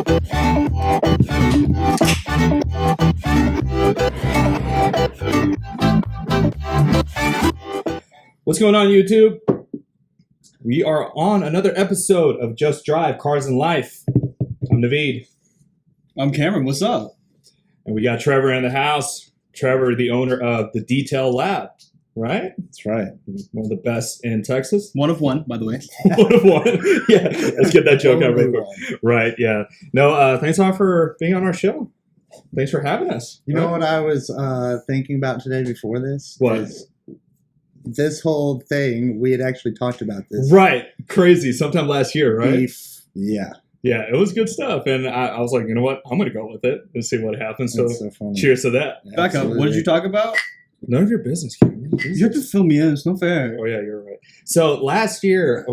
What's going on, YouTube? We are on another episode of Just Drive Cars and Life. I'm Naveed. I'm Cameron. What's up? And we got Trevor in the house. Trevor, the owner of the Detail Lab, right? That's right. One of the best in Texas. One of one, by the way. One of one. Yeah, let's get that joke out real quick. Right, yeah. No, thanks a lot for being on our show. Thanks for having us. You know what I was thinking about today before this? What? This whole thing, we had actually talked about this. Right. Crazy. Sometime last year, right? Beef. Yeah. Yeah, it was good stuff. And I was like, you know what? I'm going to go with it and see what happens. So, funny. Cheers to that. Yeah, Back up. What did you talk about? None of your business, Cameron. You have to fill me in. It's not fair. Oh, yeah, you're right. So last year,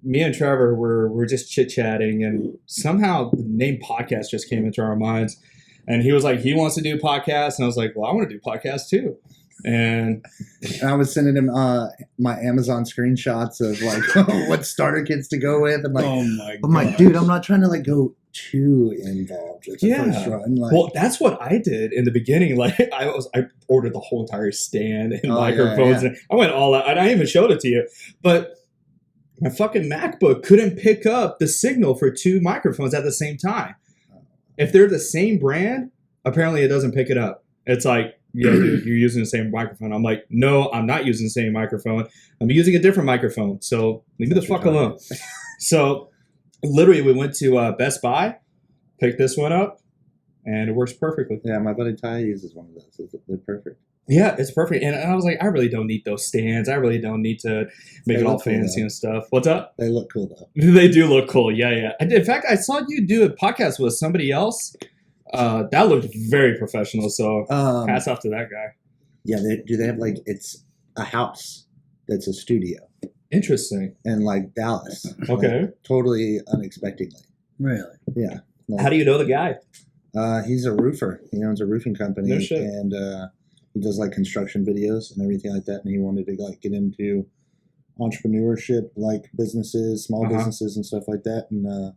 me and Trevor were just chit-chatting, and somehow the name podcast just came into our minds. And he was like, he wants to do podcasts. And I was like, well, I want to do podcasts too. And I was sending him my Amazon screenshots of like what starter kits to go with. I'm like, I'm like, dude, I'm not trying to like go too involved with the first run. Like, well, that's what I did in the beginning. Like I ordered the whole entire stand and microphones. Yeah. And I went all out. And I even showed it to you. But my fucking MacBook couldn't pick up the signal for two microphones at the same time. If they're the same brand, apparently it doesn't pick it up. It's like, yeah, dude, you're using the same microphone. I'm like, no, I'm not using the same microphone. I'm using a different microphone. So leave me the fuck alone. So literally we went to Best Buy, picked this one up, and it works perfectly. Yeah, my buddy Ty uses one of those. They're perfect. Yeah, it's perfect. And I was like, I really don't need those stands. I really don't need to make it all fancy and stuff. What's up? They look cool, though. They do look cool. Yeah. In fact, I saw you do a podcast with somebody else. That looked very professional. So hats off to that guy. Yeah, they have like, it's a house that's a studio. Interesting. In like Dallas. Okay. Like, totally unexpectedly. Really? Yeah. Like, how do you know the guy? He's a roofer. He owns a roofing company. No shit. And he does like construction videos and everything like that. And he wanted to like get into entrepreneurship, like businesses, small businesses and stuff like that. And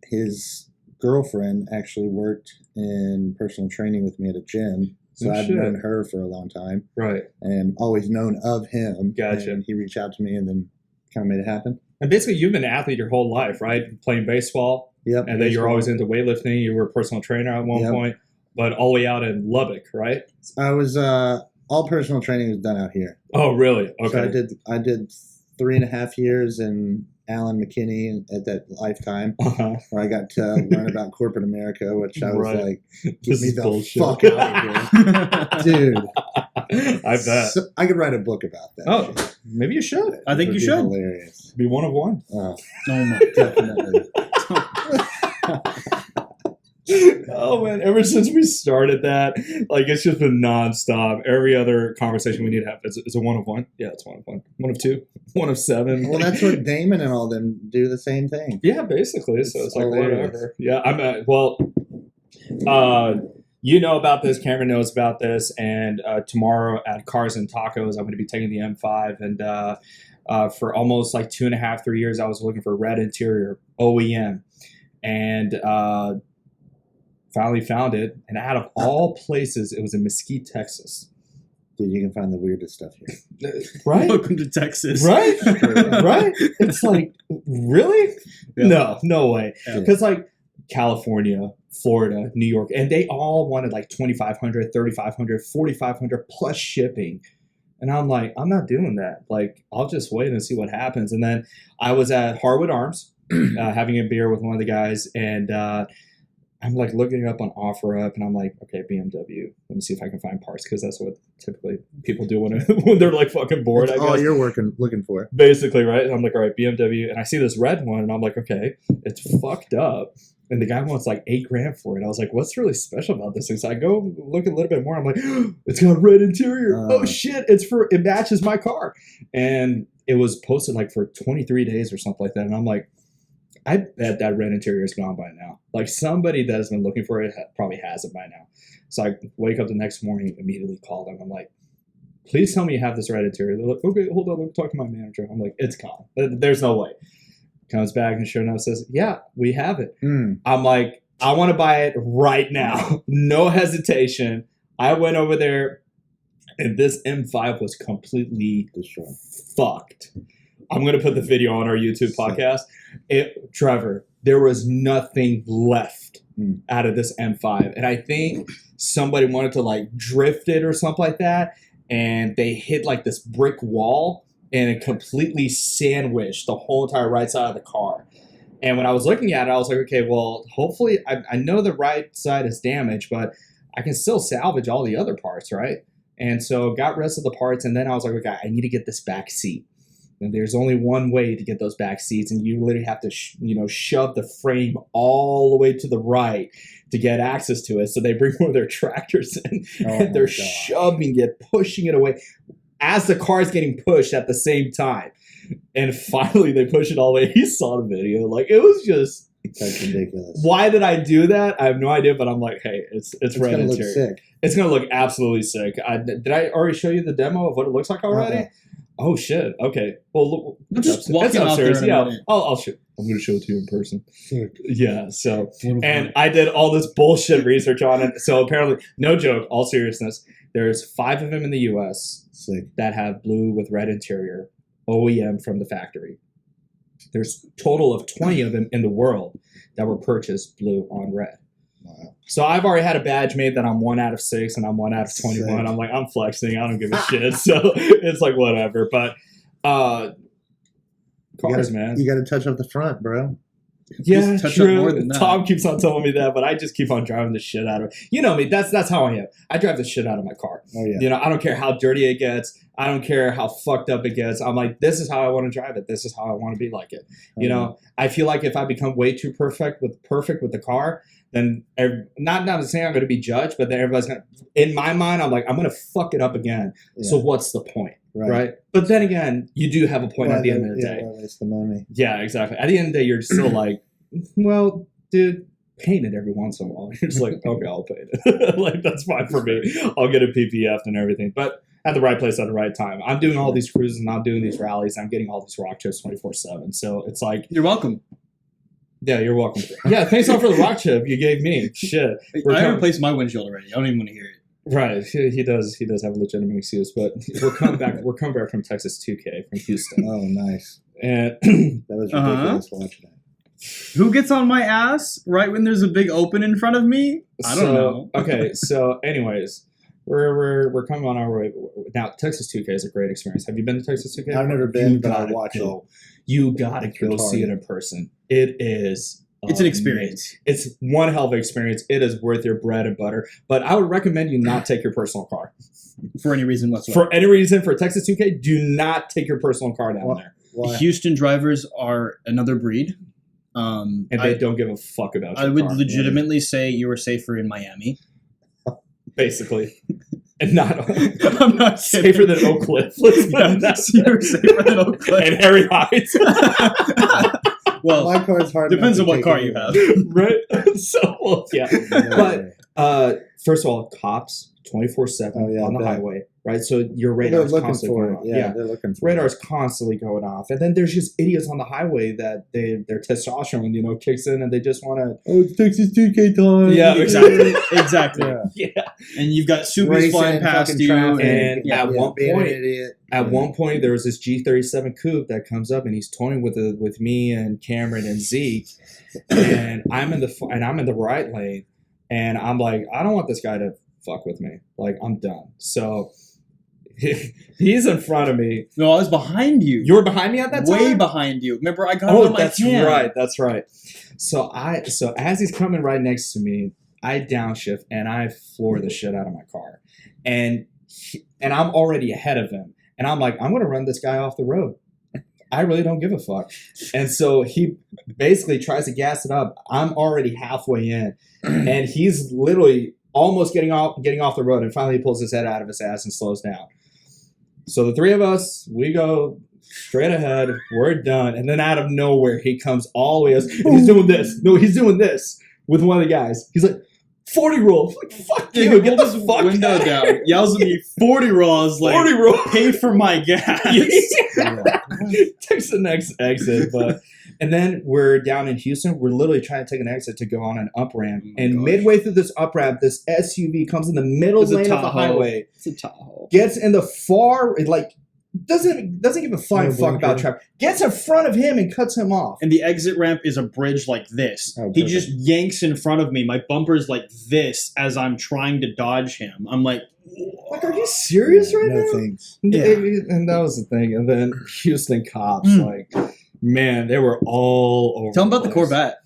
his girlfriend actually worked in personal training with me at a gym. So I've known her for a long time. Right. And always known of him. Gotcha. And he reached out to me and then kind of made it happen. And basically, you've been an athlete your whole life, right? Playing baseball. Yep. And then you're always into weightlifting. You were a personal trainer at one point, but all the way out in Lubbock, right? I was, all personal training was done out here. Oh, really? Okay. So I did 3.5 years in Allen McKinney at that Lifetime, where I got to learn about corporate America, which I was like, get me the bullshit. fuck out of here. Dude. I bet. So, I could write a book about that. Oh, shit. Maybe you should. I think you should. Hilarious. Be one of one. Oh my, definitely. Oh man, ever since we started that, like it's just been nonstop. Every other conversation we need to have is a one of one. Yeah, it's one of one. One of two. One of seven. Well, that's what Damon and all them do the same thing. Yeah, basically. So it's like whatever. Yeah, I'm at, well, you know about this, Cameron knows about this, and tomorrow at Cars and Tacos, I'm going to be taking the M5, and for almost like 2.5, 3 years, I was looking for red interior, OEM, and finally found it, and out of all places, it was in Mesquite, Texas. Dude, you can find the weirdest stuff here. Right? Welcome to Texas. Right? Right? It's like, really? Yeah. No way. Because like California, Florida, New York, and they all wanted like $2,500, $3,500, $4,500 plus shipping. And I'm like, I'm not doing that. Like, I'll just wait and see what happens. And then I was at Harwood Arms having a beer with one of the guys, and I'm like looking up on OfferUp, and I'm like, okay, BMW. Let me see if I can find parts, because that's what typically people do when they're like fucking bored. That's all you're looking for. Basically, right? And I'm like, all right, BMW. And I see this red one, and I'm like, okay, it's fucked up. And the guy wants like $8,000 for it. I was like, what's really special about this thing? So I go look a little bit more. I'm like, it's got a red interior. Oh shit, it matches my car. And it was posted like for 23 days or something like that. And I'm like, I bet that red interior is gone by now. Like somebody that has been looking for it probably has it by now. So I wake up the next morning, immediately call them. I'm like, please tell me you have this red interior. They're like, okay, hold on, let me talk to my manager. I'm like, it's gone. There's no way. Comes back and sure enough says, yeah, we have it. Mm. I'm like, I want to buy it right now. No hesitation. I went over there, and this M5 was completely Destroyed. fucked. I'm going to put the video on our YouTube podcast. Trevor, there was nothing left out of this M5. And I think somebody wanted to like drift it or something like that. And they hit like this brick wall and it completely sandwiched the whole entire right side of the car. And when I was looking at it, I was like, okay, well, hopefully I know the right side is damaged, but I can still salvage all the other parts, right? And so got rest of the parts. And then I was like, okay, I need to get this back seat. And there's only one way to get those back seats, and you literally have to, shove the frame all the way to the right to get access to it. So they bring one of their tractors in, and they're shoving it, pushing it away as the car's getting pushed at the same time. And finally, they push it all the way. He saw the video. Like, it was just... That's ridiculous. Why did I do that? I have no idea, but I'm like, hey, it's gonna look sick. It's going to look absolutely sick. Did I already show you the demo of what it looks like already? Oh shit! Okay. Well, look, I'm just walking out there. Yeah, I'll show. I'm going to show it to you in person. Sick. Yeah. So, and I did all this bullshit research on it. So apparently, no joke. All seriousness, there's 5 of them in the U.S. Sick. that have blue with red interior, OEM from the factory. There's a total of 20 of them in the world that were purchased blue on red. Wow. So I've already had a badge made that I'm 1 out of 6 and I'm 1 out of 21. Sick. I'm like, I'm flexing. I don't give a shit. So it's like, whatever. But cars, man. You got to touch up the front, bro. Yeah, touch true. up more than that. Tom keeps on telling me that, but I just keep on driving the shit out of it. You know me. That's how I am. I drive the shit out of my car. Oh, yeah. You know, I don't care how dirty it gets. I don't care how fucked up it gets. I'm like, this is how I want to drive it. This is how I want to be like it. You know, I feel like if I become way too perfect with the car, then not saying I'm going to be judged, but then everybody's going to, in my mind, I'm like, I'm going to fuck it up again. Yeah. So what's the point? Right. But then again, you do have a point at the end of the day. Well, it's the money. Yeah, exactly. At the end of the day, you're still like, well, dude, paint it every once in a while. You're just like, okay, I'll paint it. Like, that's fine for me. I'll get a PPF and everything. But at the right place at the right time. I'm doing all these cruises and I'm doing these rallies. I'm getting all these rock chips 24/7. So it's like, you're welcome. Yeah, you're welcome. Yeah, thanks all for the rock chip you gave me. Shit. I replaced my windshield already. I don't even want to hear it. Right. He does have a legitimate excuse, but we're coming back from Texas 2K from Houston. Oh, nice. And that was ridiculous watching that. Who gets on my ass right when there's a big open in front of me? I don't know. Okay, so anyways, we're coming on our way. Now, Texas 2K is a great experience. Have you been to Texas 2K? I've never been, but I watch it. You gotta go see it in person. It is. It's an experience. It's one hell of an experience. It is worth your bread and butter. But I would recommend you not take your personal car. For any reason whatsoever. For any reason, for Texas 2K, do not take your personal car down there. Why? Houston drivers are another breed. And they don't give a fuck about your I would car. legitimately say you were safer in Miami. Basically. And not I'm not safer than Oak Cliff. Let's put it that way. You're safer than Oak Cliff. And Harry Heights. Well, my car's hard. Depends on what car you have. Right? So, well, yeah. But first of all, cops 24/7 on the highway, right? So your radar's constantly going off. Yeah, they're looking for radar's constantly going off. And then there's just idiots on the highway that their testosterone, kicks in and they just want to... Oh, it's Texas 2K time. Yeah, exactly. Exactly. Yeah. And you've got Subies flying past you. And at one point, there was this G37 coupe that comes up and he's towing with me and Cameron and Zeke. And I'm in the right lane. And I'm like, I don't want this guy to fuck with me. Like, I'm done. So he's in front of me. No, I was behind you. You were behind me at that time? Way behind you. Remember, I got on my hand. That's right. So as he's coming right next to me, I downshift and I floor the shit out of my car. And I'm already ahead of him. And I'm like, I'm going to run this guy off the road. I really don't give a fuck. And so he basically tries to gas it up. I'm already halfway in. And he's literally almost getting off the road. And finally he pulls his head out of his ass and slows down. So the three of us, we go straight ahead. We're done. And then out of nowhere, he comes all the way up. And he's doing this. No, he's doing this with one of the guys. He's like, 40 roll. Like, fuck Yeah, you. he Get pulled the his fuck window out. down, yells at me 40 rolls, like 40 roll. pay for my gas. Takes the next exit, and then we're down in Houston. We're literally trying to take an exit to go on an up ramp, and gosh. midway through this up ramp, this SUV comes in the middle It's a lane of the Tahoe. highway, It's a Tahoe. gets in the far, like doesn't give a flying No fuck about blinker. traffic. Gets in front of him and cuts him off. And the exit ramp is a bridge like this. Oh, He perfect. just yanks in front of me. My bumper's like this as I'm trying to dodge him. I'm like, Like, are you serious right no now? thanks. Yeah. And that was the thing. And then Houston cops, Mm. like, man, they were all over. tell him about the place. Corvette.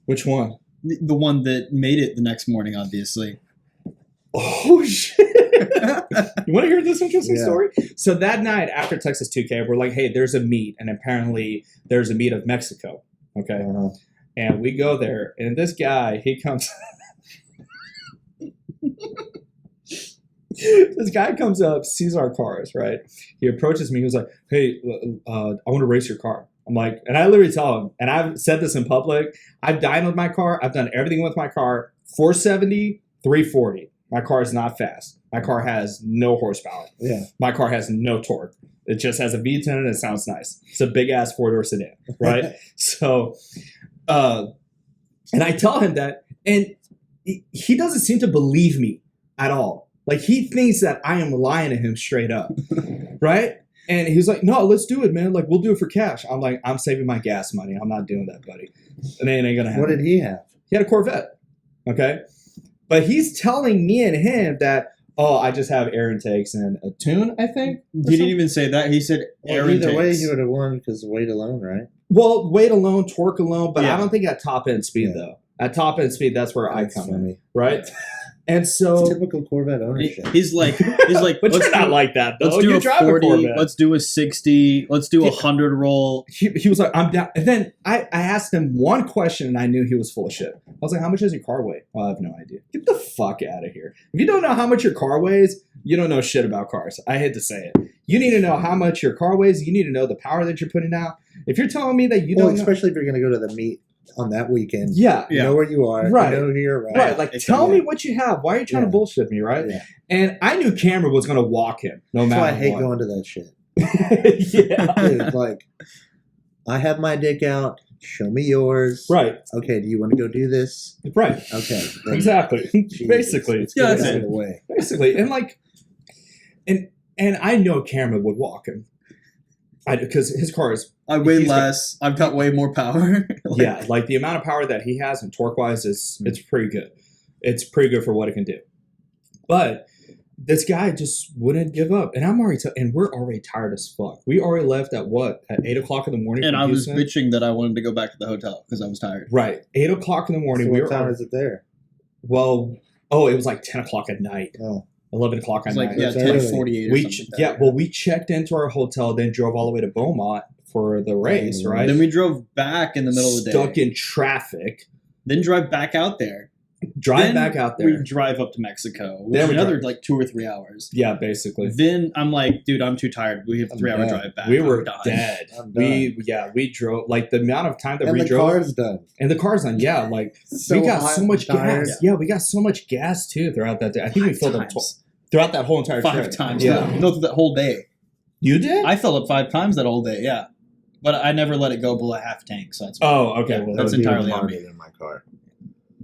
Which one? The one that made it the next morning, obviously. Oh shit! You want to hear this interesting Yeah. story? So that night after Texas 2K, we're like, hey, there's a meet, and apparently there's a meet of Mexico. Okay, and we go there, and this guy, he comes. This guy comes up, sees our cars, right? He approaches me. He was like, hey, I want to race your car. I'm like, and I literally tell him, and I've said this in public, I've dynoed my car. I've done everything with my car. 470, 340. My car is not fast. My car has no horsepower. Yeah. My car has no torque. It just has a V10 and it sounds nice. It's a big ass 4-door sedan, right? So, and I tell him that, and he doesn't seem to believe me at all. Like, he thinks that I am lying to him straight up, right? And he was like, no, let's do it, man. Like, we'll do it for cash. I'm like, I'm saving my gas money. I'm not doing that, buddy. And it ain't gonna happen. What did he have? He had a Corvette, okay? But he's telling me and him that, oh, I just have air intakes and a tune, I think. He didn't even say that. He said air Either way, intakes. he would have won because of weight alone, right? Well, weight alone, torque alone, but I Yeah. don't think at top end speed, Yeah. though. At top end speed, that's where That's I come in, funny. right? And so, Typical Corvette ownership. He's like, but let's you're not do- like that, though. Let's do You a drive 40. Corvette. Let's do a 60. Let's do a Yeah. 100 roll. He was like, I'm down. And then I asked him one question and I knew he was full of shit. I was like, how much does your car weigh? Well, I have no idea. Get the fuck out of here. If you don't know how much your car weighs, you don't know shit about cars. I hate to say it. You need to know how much your car weighs. You need to know the power that you're putting out. If you're telling me that you Well, don't know. especially if you're going to go to the meet on that weekend. Yeah. You know where you are. Right. You know who you're around. Right. Like, Exactly. tell me what you have. Why are you trying to Yeah. bullshit me, right? Yeah. And I knew Cameron was going to walk him no That's matter why I hate what. going to that shit. Yeah. Dude, like, I have my dick out. Show me yours. Right. Okay, do you want to go do this? Right. Okay. then Exactly. Jesus, Basically. let's Yeah, get that's out it. of the way. Basically. And like, and I know Cameron would walk him. Because his car is, I weigh He's less. I've got way more power. Like, yeah, like the amount of power that he has and torque wise is, it's pretty good. It's pretty good for what it can do. But this guy just wouldn't give up. And I'm already, and we're already tired as fuck. We already left at what? At 8 o'clock in the morning. And from I was Houston? bitching that I wanted to go back to the hotel because I was tired. Right. 8 o'clock in the morning. So we what were time is it there? Well, oh, it was like 10 o'clock at night. Oh, 11 o'clock at It's like, night. yeah, It's early. 10:48 or we something. yeah, well, we checked into our hotel, then drove all the way to Beaumont for the race, Oh, right? Then we drove back in the middle of the day. Stuck in traffic. Then drive back out there. Drive Then back out We there. drive up to Mexico, which Then is we another drive. like 2 or 3 hours. Yeah, basically. Then I'm like, dude, I'm too tired. We have a I'm 3 hour done. drive back. We I'm were done. dead. I'm done. We drove, like the amount of time that and we the drove. car's done. And the car's on, yeah, like So we got hot so much and tired. gas. Yeah, we got so much gas too throughout that day. I think we 5 filled up times. throughout that whole entire 5 trip. times. Yeah. No, through that whole day. You did? I filled up 5 times that whole day, yeah. But I never let it go below half tank, so that's Oh, okay. Yeah, Well, that's That would be entirely even on harder me. than my car.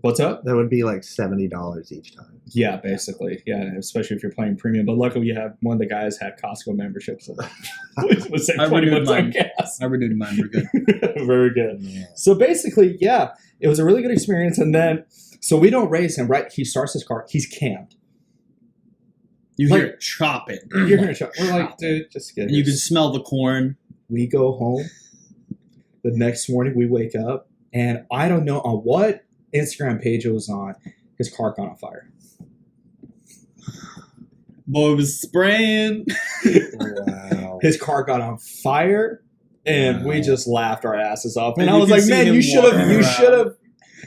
what's up? That would be like $70 each time. Yeah, basically. Yeah, especially if you're playing premium. But luckily, you have one of the guys had Costco membership, so it was like I 20 renewed bucks on mine. gas. I renewed mine. We're good. Very good. Yeah. So basically, yeah, it was a really good experience. And then, so we don't race him, right? He starts his car. He's camped. You Like- hear it chopping. You're hearing shot. We're like, dude, just get And it. you can smell the corn. We go home. The next morning, we wake up, and I don't know on what Instagram page it was on. His car caught on fire. Boy was spraying. Wow. His car got on fire, and we Wow. just laughed our asses off. And And I you was could like, see man, him you should have, walking you around. should have.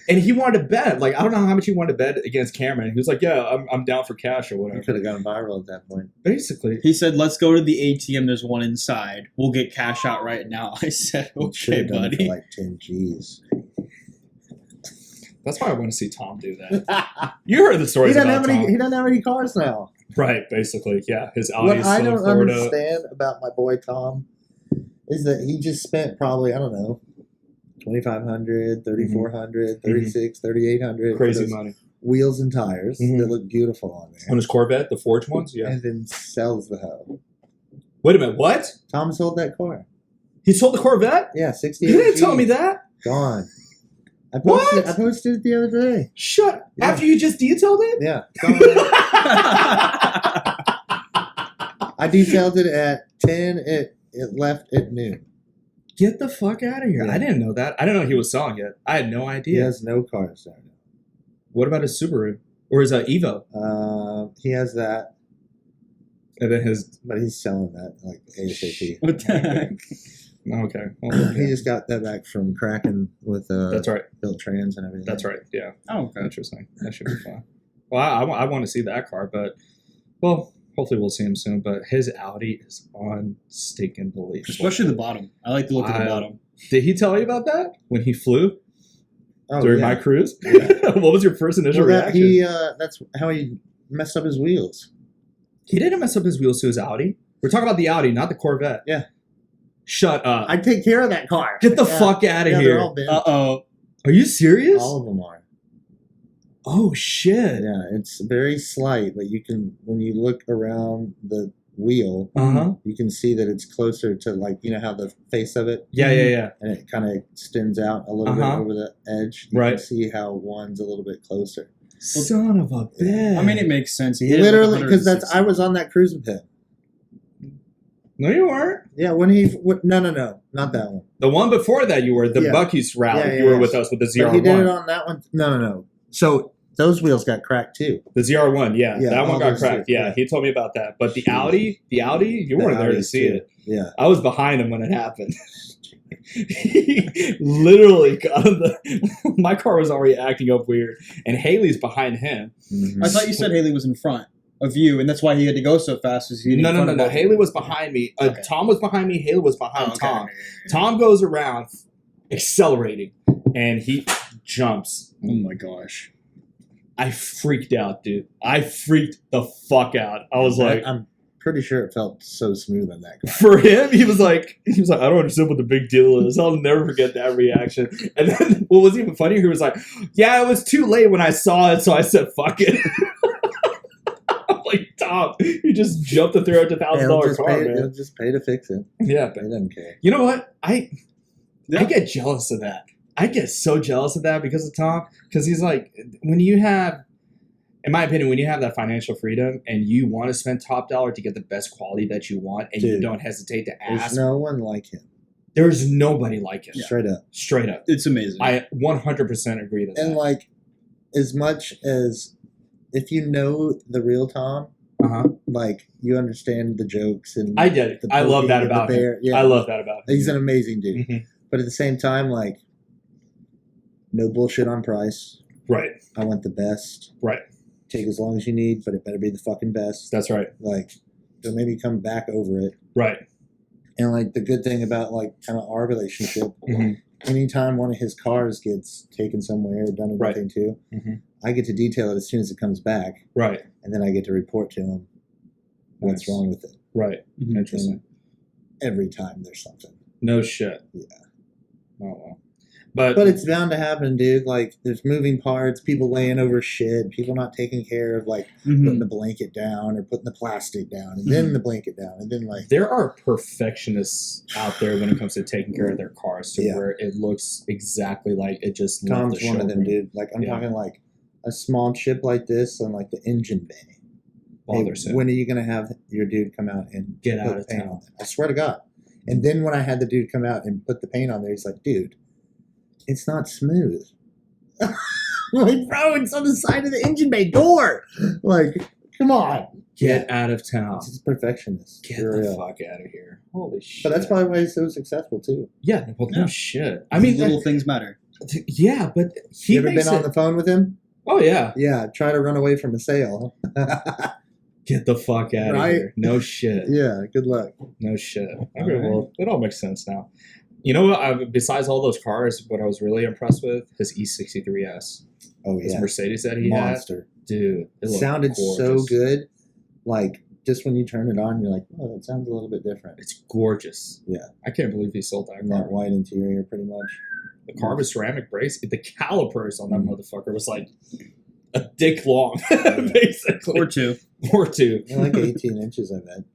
And he wanted to bet. Like, I don't know how much he wanted to bet against Cameron. He was like, yeah, I'm down for cash or You whatever. could have gone viral at that point. Basically. He said, let's go to the ATM. There's one inside. We'll get cash out right now. I said, You should okay, have done it buddy. for like 10 G's. That's why I want to see Tom do that. You heard the stories about Tom. He doesn't have any cars now. Right, basically, yeah. His Audi What is I still in don't Florida. understand about my boy Tom is that he just spent probably, I don't know, $2,500, $3,400, $3,600, $3,800 Crazy money. wheels and tires Mhm. that look beautiful on there. On his Corvette, the forged ones? Yeah. And then sells the hoe. Wait a minute, what? Tom sold that car. He sold the Corvette? Yeah, 68. You didn't tell me that. Gone. I What? posted it the other day. Shut. Yeah. After you just detailed it? Yeah. Gone. I detailed it at 10. It left at noon. Get the fuck out of here. Yeah. I didn't know that. I didn't know he was selling it. I had no He idea. has no cars there. What about his Subaru? Or his Evo? He has that, And then his... but he's selling that like ASAP. What the heck? Okay. Well, He just got that back from Kraken with that's right. built trans and everything. That's right. Yeah. Oh, okay. Interesting. That should be fun. Well, I want to see that car, but... Well, hopefully we'll see him soon. But his Audi is unstinking believable. Especially the bottom. I like the look of the bottom. Did he tell you about that? When he flew? Oh, During yeah. my cruise? Yeah. What was your first initial Well, reaction? that's how he messed up his wheels. He didn't mess up his wheels to his Audi. We're talking about the Audi, not the Corvette. Yeah. Shut up. I take care of that car. Get the Yeah. fuck out of Yeah, here. they're all bent. Uh-oh. Are you serious? All of them are. Oh, shit. Yeah, it's very slight, but you can, when you look around the wheel, Uh-huh. you can see that it's closer to, like, you know how the face of it, Yeah. and it kind of extends out a little bit Uh-huh. over the edge. You Right. can see how one's a little bit closer. Son of a bitch. I mean, it makes sense. He hit it like Literally, because 160. I was on that cruise with him. No, you weren't. Yeah, no, not that one. The one before that you were, the Yeah. Buc-ee's rally. Yeah, You were yeah. with us with the But he did it ZR1. on that one. No. So those wheels got cracked too. The ZR1, yeah. Yeah, That all one got those cracked. two, Yeah, yeah. he told me about that. But the Audi, you weren't there to Audis, see too. it. Yeah. I was behind him when it happened. He literally got in the... My car was already acting up weird, and Haley's behind him. Mhm. I thought you said Haley was in front of you, and that's why he had to go so fast. Was he No. Haley was behind me. Okay. Tom was behind me. Haley was behind Oh, okay. Tom. Tom goes around accelerating, and he jumps. Oh my gosh. I freaked out, dude. I freaked the fuck out. I was like... I'm pretty sure it felt so smooth on that car. For him, he was like, I don't understand what the big deal is. I'll never forget that reaction. And then what was even funnier, he was like, yeah, it was too late when I saw it, so I said, fuck it. I'm like, Tom, you just jumped the $300,000 car, He'll man. just pay to fix it. Yeah, He doesn't care. you know what? I Yeah. get jealous of that. I get so jealous of that because of Tom. Because he's like, when you have, in my opinion, when you have that financial freedom and you want to spend top dollar to get the best quality that you want, and you Dude, don't hesitate to ask, There's no one like him. there's nobody like him. Straight up. Straight up. It's amazing. I 100% agree to that. And like, as much as if you know the real Tom, Uh-huh. like you understand the jokes and I did. the I love poking that and the about him. bear. Yeah, I love that about him. He's an amazing dude. Mhm. But at the same time, like, no bullshit on price. Right. I want the best. Right. Take as long as you need, but it better be the fucking best. That's right. Like, don't maybe come back over it. Right. And like the good thing about like kind of our relationship, Mhm. anytime one of his cars gets taken somewhere or done Right. anything to, Mhm. I get to detail it as soon as it comes back, Right. and then I get to report to him what's Nice. wrong with it. Right. Mhm. Interesting. Every time there's something. No shit. Yeah. Oh, well. But But it's bound to happen, dude. Like, there's moving parts, people laying over shit, people not taking care of, like, Mhm. putting the blanket down or putting the plastic down, and then the blanket down, and then, like, there are perfectionists out there when it comes to taking care of their cars to Yeah. where it looks exactly like it just left Tom's the one of them, showroom. dude. Like, I'm Yeah. talking, like, a small chip like this on, like, the engine bay. Hey, Bothersome. when are you going to have your dude come out and Get put out of paint town. on it? I swear to God. And then when I had the dude come out and put the paint on there, he's like, dude, it's not smooth. I'm like, bro, it's on the side of the engine bay door. Like, come on. Get out of town. He's a perfectionist. Get for the real. fuck out of here. Holy shit. But that's probably why he's so successful, too. Yeah, well, no Yeah. shit. I mean, little things matter. yeah, but he You ever makes been on it- the phone with him? Oh, yeah. Yeah, try to run away from a sale. Get the fuck out Right? of here. No shit. Yeah, good luck. No shit. Okay, Alright. well, it all makes sense now. You know what? Besides all those cars, what I was really impressed with, his E63S. Oh, His yeah. Mercedes that he Monster. had. Dude, it Sounded gorgeous. so good. Like, just when you turn it on, you're like, oh, that sounds a little bit different. It's gorgeous. Yeah. I can't believe he sold that And car. that white interior, pretty much. The carbon ceramic brakes, the calipers on that motherfucker was like a dick long, basically. Or two. Or two. They're like 18 inches, I bet.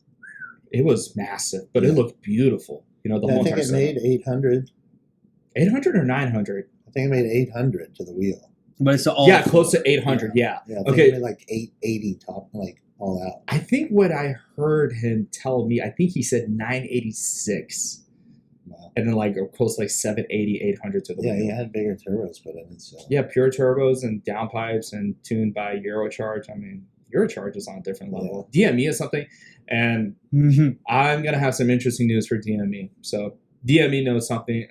It was massive, but it looked beautiful. You know, the Yeah, whole I think it made 800. 800 or 900? I think it made 800 to the wheel. But it's all Yeah, close to 800, yeah. Yeah, I think Okay. it made like 880 top, like all out. I think what I heard him tell me, I think he said 986. Wow. And then like close to like 780, 800 to the Yeah, wheel. he had bigger turbos put in it. So. Yeah, pure turbos and downpipes and tuned by Eurocharge. I mean, Eurocharge is on a different level. DME is something, and I'm going to have some interesting news for DME. So DME knows something.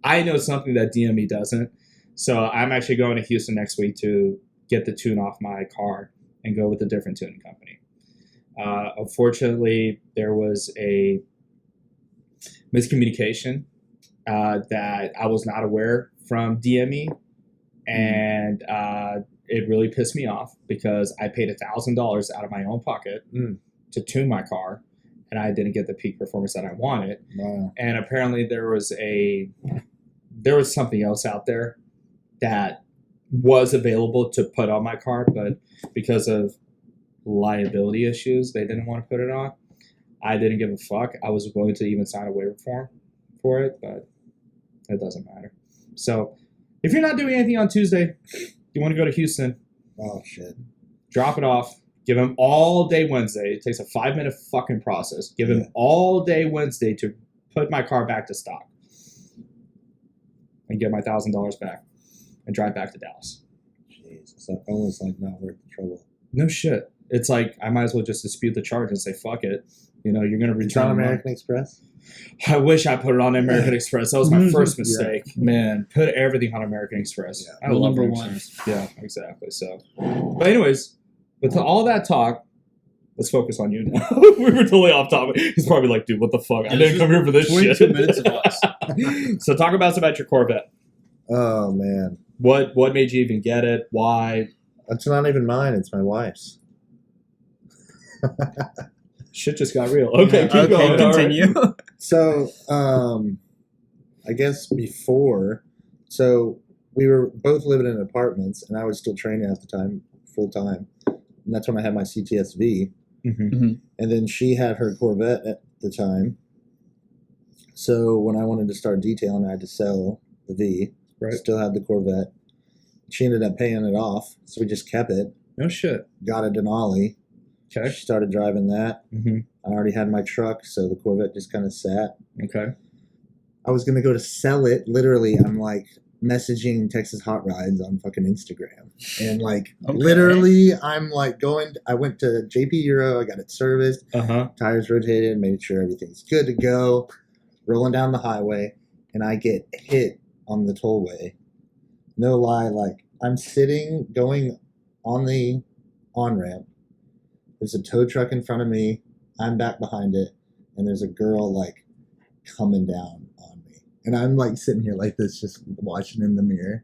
I know something that DME doesn't. So I'm actually going to Houston next week to get the tune off my car and go with a different tuning company. Unfortunately, there was a miscommunication that I was not aware from DME, and it really pissed me off because I paid $1,000 out of my own pocket to tune my car, and I didn't get the peak performance that I wanted. Wow. And apparently there was something else out there that was available to put on my car, but because of liability issues, they didn't want to put it on. I didn't give a fuck. I was willing to even sign a waiver form for it, but it doesn't matter. So if you're not doing anything on Tuesday, you want to go to Houston, Oh, shit. drop it off, give them all day Wednesday. It takes a 5-minute fucking process. Give them all day Wednesday to put my car back to stock and get my $1,000 back and drive back to Dallas. Jeez. It's like almost like not worth the trouble. No shit. It's like I might as well just dispute the charge and say, fuck it. You know, you're going to It's on return the money. American Express? I wish I put it on American Express. That was my first mistake. Man, put everything on American Express. Yeah. I love Number American one. Express. Yeah, exactly. So, but anyways, with all that talk, let's focus on you now. We were totally off topic. He's probably like, dude, what the fuck? I didn't come here for this 22 shit. minutes of us. So talk about your Corvette. Oh, man. What made you even get it? Why? It's not even mine. It's my wife's. Shit just got real. Okay, keep Okay, going. continue. All right. So, I guess before, so we were both living in apartments, and I was still training at the time, full time. And that's when I had my CTSV. Mm-hmm. And then she had her Corvette at the time. So when I wanted to start detailing, I had to sell the V. Right. Still had the Corvette. She ended up paying it off, so we just kept it. No shit. Got a Denali. Okay. She started driving that. Mm-hmm. I already had my truck, so the Corvette just kind of sat. Okay. I was going to go to sell it. Literally, I'm like messaging Texas Hot Rides on fucking Instagram. And like, literally, I'm like I went to JP Euro. I got it serviced. Tires rotated, made sure everything's good to go. Rolling down the highway, and I get hit on the tollway. No lie, like I'm sitting going on the on-ramp. There's a tow truck in front of me. I'm back behind it, and there's a girl like coming down on me. And I'm like sitting here like this, just watching in the mirror.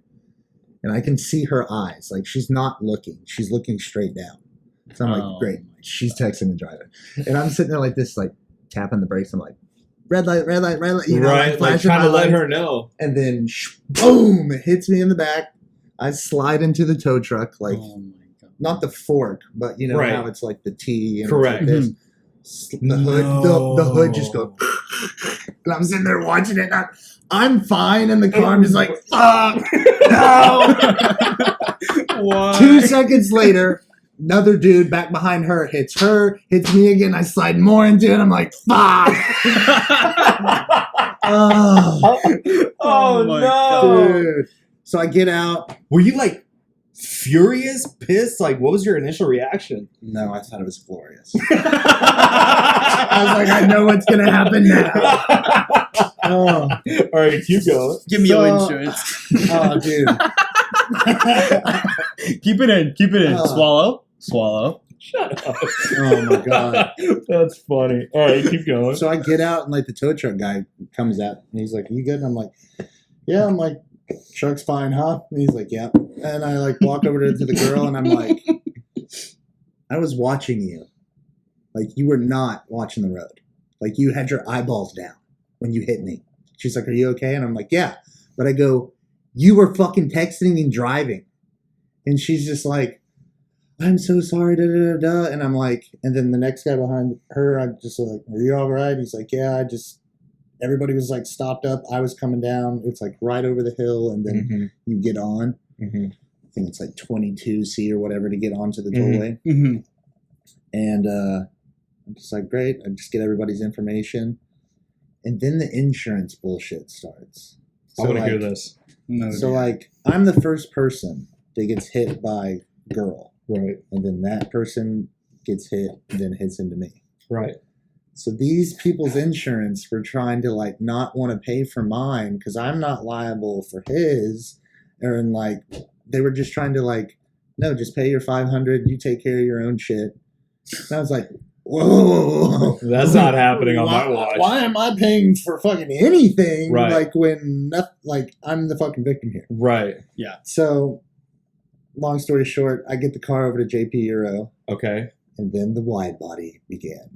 And I can see her eyes. Like she's not looking. She's looking straight down. So I'm like, great. She's texting and driving. And I'm sitting there like this, like tapping the brakes. I'm like, red light, red light, red light. You know, right, like trying to let her know. And then boom, it hits me in the back. I slide into the tow truck, like not the fork, but you know how it's like the T. And correct. Like this. The hood, the hood just goes, and I'm sitting there watching it. And I'm fine in the car. I'm just like, fuck, no. Why? 2 seconds later, another dude back behind her, hits me again. I slide more into it. I'm like, fuck. Oh my no, God. Dude. So I get out. Were you like furious, pissed? Like, what was your initial reaction? No, I thought it was glorious. I was like, I know what's gonna happen now. All right, keep going. Give me your insurance. Oh, dude. Keep it in. Swallow. Shut up. Oh my God. That's funny. All right, keep going. So I get out and like the tow truck guy comes out and he's like, "You good?" And I'm like, "Yeah." I'm like, "Truck's fine, huh?" And he's like, "Yeah." And I like walk over to the girl and I'm like, "I was watching you. Like you were not watching the road. Like you had your eyeballs down when you hit me." She's like, "Are you okay?" And I'm like, "Yeah." But I go, "You were fucking texting and driving." And she's just like, "I'm so sorry, da da da da." And I'm like, and then the next guy behind her, I'm just like, "Are you all right?" He's like, "Yeah, everybody was like stopped up. I was coming down. It's like right over the hill, and then you get on. I think it's like 22C or whatever to get onto the tollway." And I'm just like, great. I just get everybody's information. And then the insurance bullshit starts. I want to hear this. No, So like, I'm the first person that gets hit by girl. Right. And then that person gets hit and then hits into me. Right. So these people's insurance were trying to like not want to pay for mine because I'm not liable for his. And like, they were just trying to like, no, just pay your $500. You take care of your own shit. And I was like, whoa. That's not happening on my watch. Why am I paying for fucking anything? Right. Like when like I'm the fucking victim here. Right. Yeah. So long story short, I get the car over to JP Euro. Okay. And then the wide body began.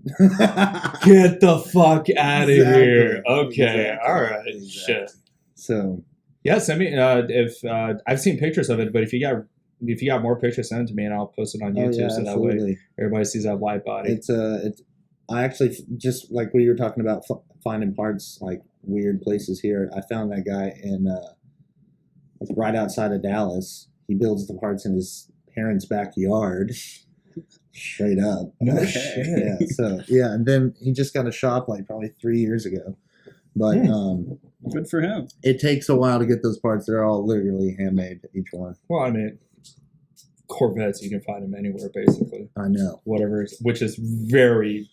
Get the fuck out of Exactly. here. Okay. Exactly. All right. Exactly. Shit. So Yeah, send me if I've seen pictures of it, but if you got more pictures, send it to me and I'll post it on YouTube so that way everybody sees that wide body. It's I actually just like we were talking about finding parts like weird places here. I found that guy in like right outside of Dallas. He builds the parts in his parents' backyard. Straight up. No shit. Yeah. So yeah, and then he just got a shop like probably 3 years ago. But good for him. it takes a while to get those parts. They're all literally handmade, each one. Well, I mean, Corvettes, you can find them anywhere, basically. I know. Whatever, which is very.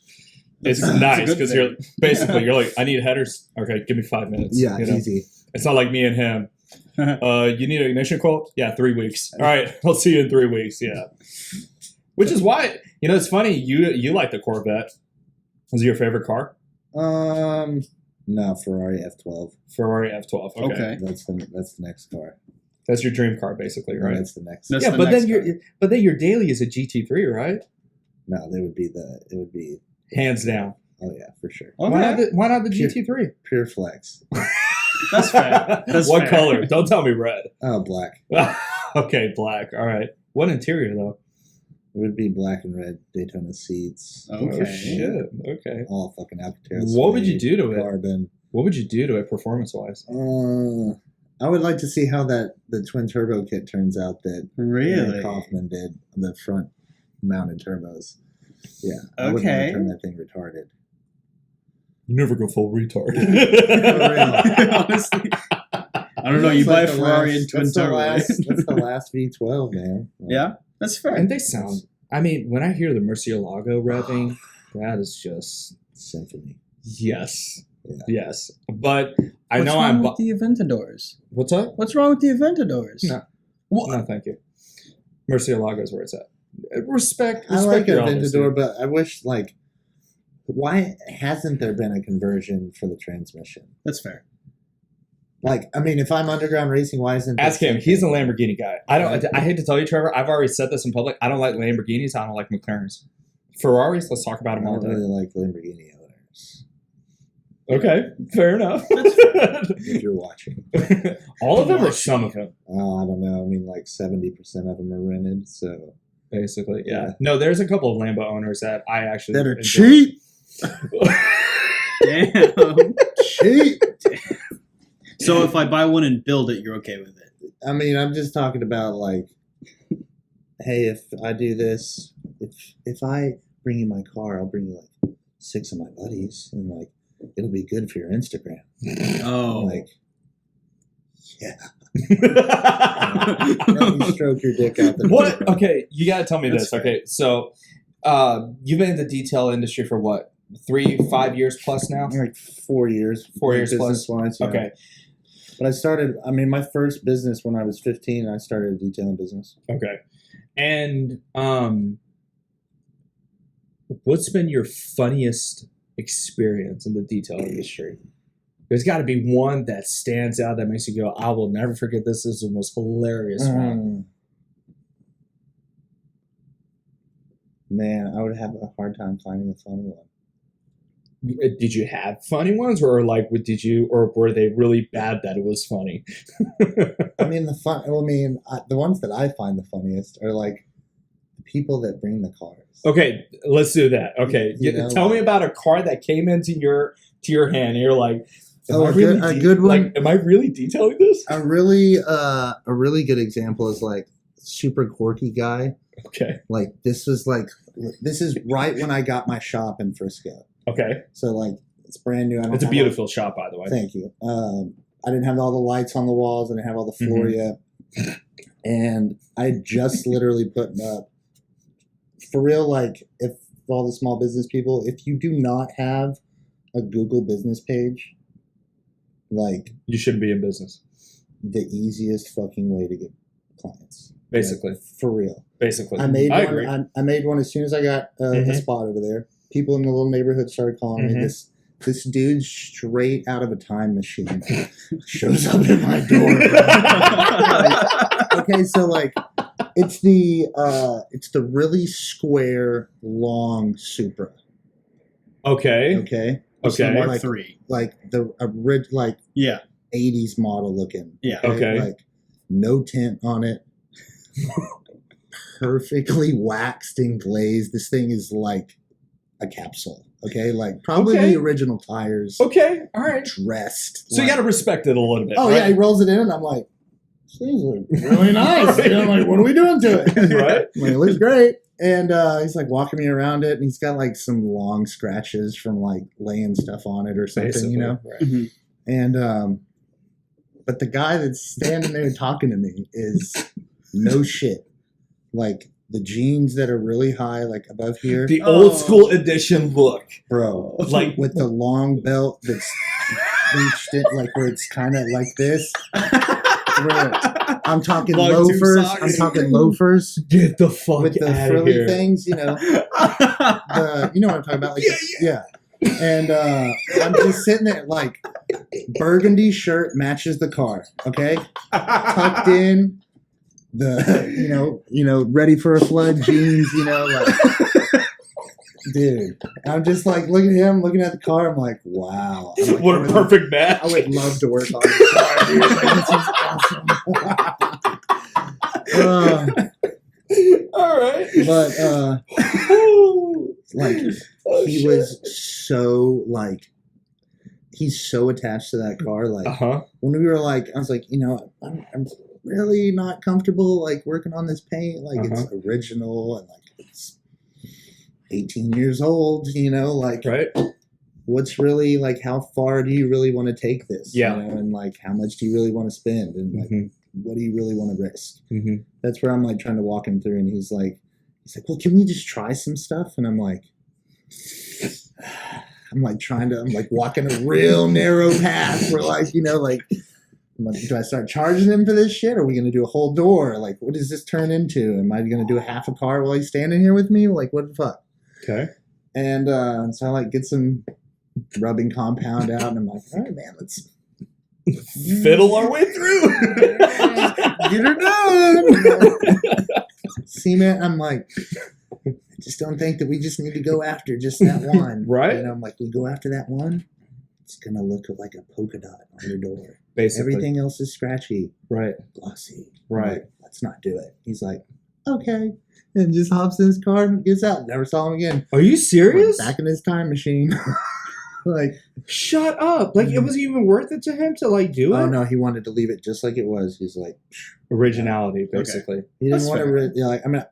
It's That's nice a good because thing. you're like, I need headers. Okay, give me 5 minutes. Yeah, you know? easy. It's not like me and him. You need an ignition quote? Yeah, 3 weeks. All right, I'll see you in 3 weeks. Yeah. Which is why, it's funny, you like the Corvette. Was it your favorite car? No, Ferrari F12. Ferrari F12. Okay. That's the next car. That's your dream car, basically, right? That's the next. That's yeah, the but next then your daily is a GT3, right? No, it would be Hands down. Oh yeah, for sure. Okay. Why not the Pure- GT3? Pure flex. That's fair. That's what fair. color? Don't tell me red. Oh, black. Okay, black. All right. What interior though? It would be black and red Daytona seats. Okay. Oh shit. Okay. All fucking Alcantara. What would you suede, do to it? Carbon. What would you do to it performance-wise? I would like to see how the twin turbo kit turns out that Really? Aaron Kaufman did, the front mounted turbos. Yeah. I wouldn't want Okay. to turn that thing retarded. You never go full retard. Honestly, I don't know. You It's buy like a the Ferrari last- and twin that's the turbo. last- That's the last V12, man. Like, Yeah, that's fair. And they sound. I mean, when I hear the Murcielago revving, that is just Symphony. yes, Yeah. yes. But I What's know wrong I'm. with the Aventadors? What's up? What's wrong with the Aventadors? No. What? No, thank you. Murcielago is where it's at. Respect. I like your a elders, Aventador, dude. but I wish, like, why hasn't there been a conversion for the transmission? That's fair. Like, I mean, if I'm underground racing, why isn't Ask this him. He's a something- Lamborghini guy. I hate to tell you, Trevor. I've already said this in public. I don't like Lamborghinis. I don't like McLarens. Ferraris. Let's talk about I them all don't day. really like Lamborghini owners. Okay, fair enough. If you're watching, All of them or some of them? I don't know. I mean, like 70% of them are rented, so Basically, yeah. Yeah. No, there's a couple of Lambo owners that I actually that are enjoy. cheap. Damn. Cheap. So if I buy one and build it, you're okay with it? I mean, I'm just talking about like, hey, if I do this, if I bring you my car, I'll bring you like 6 of my buddies, and like it'll be good for your Instagram. Oh. Like, yeah. Let me stroke your dick out the What? door. Okay, you gotta tell me That's this. fair. Okay, so you've been in the detail industry for what? 3-5 years plus now? Like 4 years. 4 years plus? business-wise, yeah. Okay, But I started, I mean, my first business when I was 15, I started a detailing business. okay. And what's been your funniest experience in the detail industry? There's got to be one that stands out that makes you go, I will never forget this. This is the most hilarious one. Man, I would have a hard time finding a funny one. Did you have funny ones, or like or were they really bad that it was funny? I mean, the ones that I find the funniest are like the people that bring the cars. Okay, let's do that. Okay, tell me about a car that came into your hand, and you're like, a good one. Like, am I really detailing this? A really good example is like super quirky guy. Okay, like this is right when I got my shop in Frisco. Okay. So like it's brand new. It's a beautiful shop, by the way. Thank you. I didn't have all the lights on the walls. I didn't have all the floor yet, and I just literally put up. For real, like if all the small business people, if you do not have a Google business page, like you shouldn't be in business. The easiest fucking way to get clients, basically. Like, for real. Basically, I made one as soon as I got a spot over there. People in the little neighborhood started calling me. This dude straight out of a time machine shows up at my door. Okay, so like it's the really square long Supra. Okay. Mark III. Like the original 80s model looking. Yeah. Okay. Like no tint on it. Perfectly waxed and glazed. This thing is like a capsule. Okay, like probably the original tires. Okay, all right. Dressed. So you got to respect it a little bit. Oh right? Yeah, he rolls it in, and I'm like, "These are really nice." You know, I'm like, what are we doing to it? Right? Like, it looks great. And he's like walking me around it, and he's got like some long scratches from like laying stuff on it or something, basically, you know. Right. And but the guy that's standing there talking to me is no shit, like. The jeans that are really high, like above here. The old school edition look. Bro. Like with the long belt that's reached it, like where it's kind of like this. I'm talking loafers. I'm talking loafers. Get the fuck with the out frilly of here. things, you know. You know what I'm talking about? Like yeah. And I'm just sitting there like burgundy shirt matches the car, okay? Tucked in. The you know ready for a flood jeans, you know, like dude. I'm just like looking at him, looking at the car. I'm like, wow, like, what a perfect match. I would love to work on this car, dude. Like, this is awesome. All right, but like he was so like he's so attached to that car. Like when we were like, I was like, you know, I'm really not comfortable like working on this paint, like it's original and like it's 18 years old, you know, like right. What's really like how far do you really want to take this? Yeah. You know, and like how much do you really want to spend and like what do you really want to risk? That's where I'm like trying to walk him through, and he's like, well, can we just try some stuff? And I'm like walking a real narrow path where like, you know, like do I start charging him for this shit? Are we going to do a whole door? Like, what does this turn into? Am I going to do a half a car while he's standing here with me? Like, what the fuck? Okay. And so I like get some rubbing compound out, and I'm like, all right, man, let's fiddle our way through. Get her done. Cement. I'm like, I just don't think that we just need to go after just that one. Right. And I'm like, we go after that one, it's going to look like a polka dot on your door. Basically. Everything else is scratchy. Right. Glossy. Right. Like, let's not do it. He's like, okay. And just hops in his car and gets out. Never saw him again. Are you serious? Back in his time machine. Like, shut up. Like, it wasn't even worth it to him to, like, do it? Oh, no. He wanted to leave it just like it was. He's like... Originality, basically. Okay. He didn't want to... like, I mean,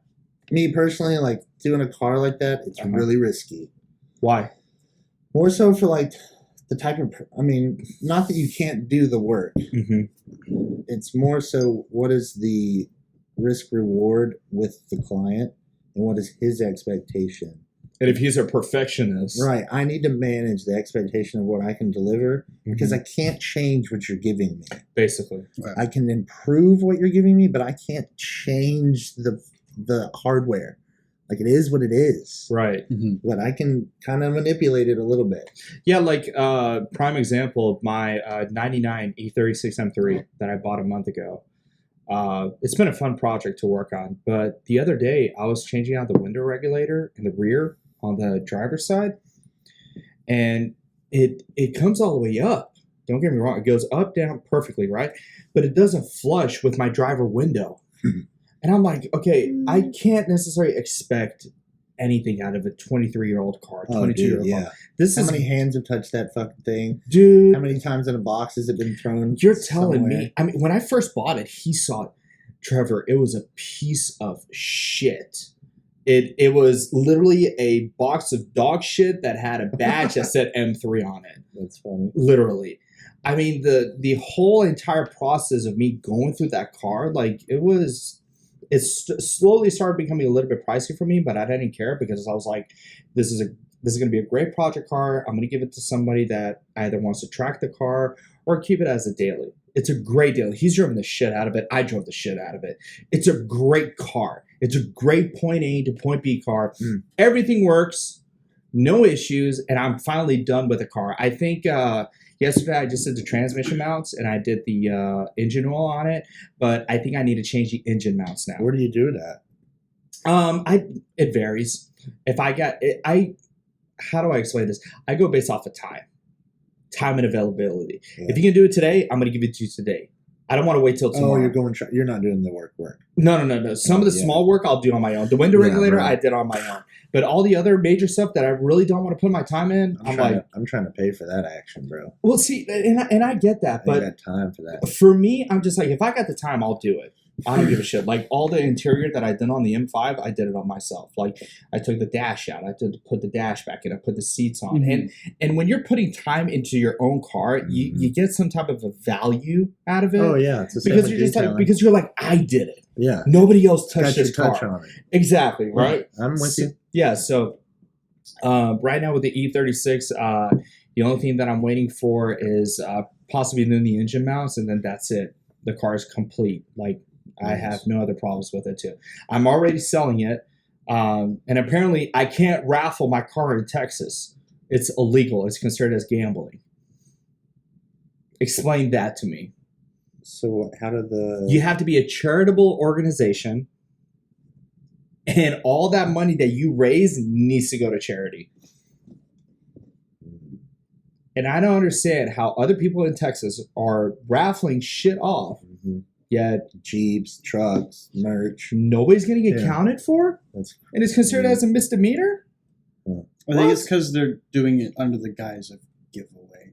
me personally, like, doing a car like that, it's really risky. Why? More so for, like... the type of, I mean, not that you can't do the work. It's more so what is the risk reward with the client and what is his expectation. And if he's a perfectionist. Right. I need to manage the expectation of what I can deliver because I can't change what you're giving me. Basically. Right. I can improve what you're giving me, but I can't change the hardware. Like it is what it is. Right. But I can kind of manipulate it a little bit. Yeah, like prime example of my 99 E36 M3 that I bought a month ago. It's been a fun project to work on, but the other day I was changing out the window regulator in the rear on the driver's side, and it comes all the way up. Don't get me wrong, it goes up, down perfectly, right? But it doesn't flush with my driver window. And I'm like, okay, I can't necessarily expect anything out of a 23-year-old car, 22-year-old car. How many hands have touched that fucking thing? Dude. How many times in a box has it been thrown? You're telling me. I mean, when I first bought it, he saw it. Trevor, it was a piece of shit. It was literally a box of dog shit that had a badge that said M3 on it. That's funny. Literally. I mean, the whole entire process of me going through that car, like, it slowly started becoming a little bit pricey for me, but I didn't care because I was like, this is going to be a great project car. I'm going to give it to somebody that either wants to track the car or keep it as a daily. It's a great deal. He's driven the shit out of it. I drove the shit out of it. It's a great car. It's a great point A to point B car. Everything works, no issues, and I'm finally done with the car. I think yesterday I just did the transmission mounts and I did the engine oil on it, but I think I need to change the engine mounts now. Where do you do that? It varies. If I got it, how do I explain this? I go based off of time and availability. Yeah. If you can do it today, I'm going to give it to you today. I don't want to wait till tomorrow. Oh, you're not doing the work. No. Some of the small work I'll do on my own. The window regulator I did on my own. But all the other major stuff that I really don't want to put my time in, I'm trying to pay for that action, bro. Well, see, and I get that, but I got time for that. For me, I'm just like, if I got the time, I'll do it. I don't give a shit. Like all the interior that I did on the M5, I did it on myself. Like I took the dash out, I did put the dash back in, I put the seats on, and when you're putting time into your own car, you get some type of a value out of it. Oh yeah, it's because you're just like because you're like I did it. Yeah, nobody else touched this touch car. on it. Exactly right. I'm with you. Yeah. So right now with the E36, the only thing that I'm waiting for is possibly doing the engine mounts, and then that's it. The car is complete. Like. I have no other problems with it too. I'm already selling it, and apparently I can't raffle my car in Texas. It's illegal. It's considered as gambling. Explain that to me. So how do you have to be a charitable organization, and all that money that you raise needs to go to charity. And I don't understand how other people in Texas are raffling shit off. Yet Jeeps, trucks, merch. Nobody's going to get counted for? And it's considered as a misdemeanor? I think it's because they're doing it under the guise of giveaway.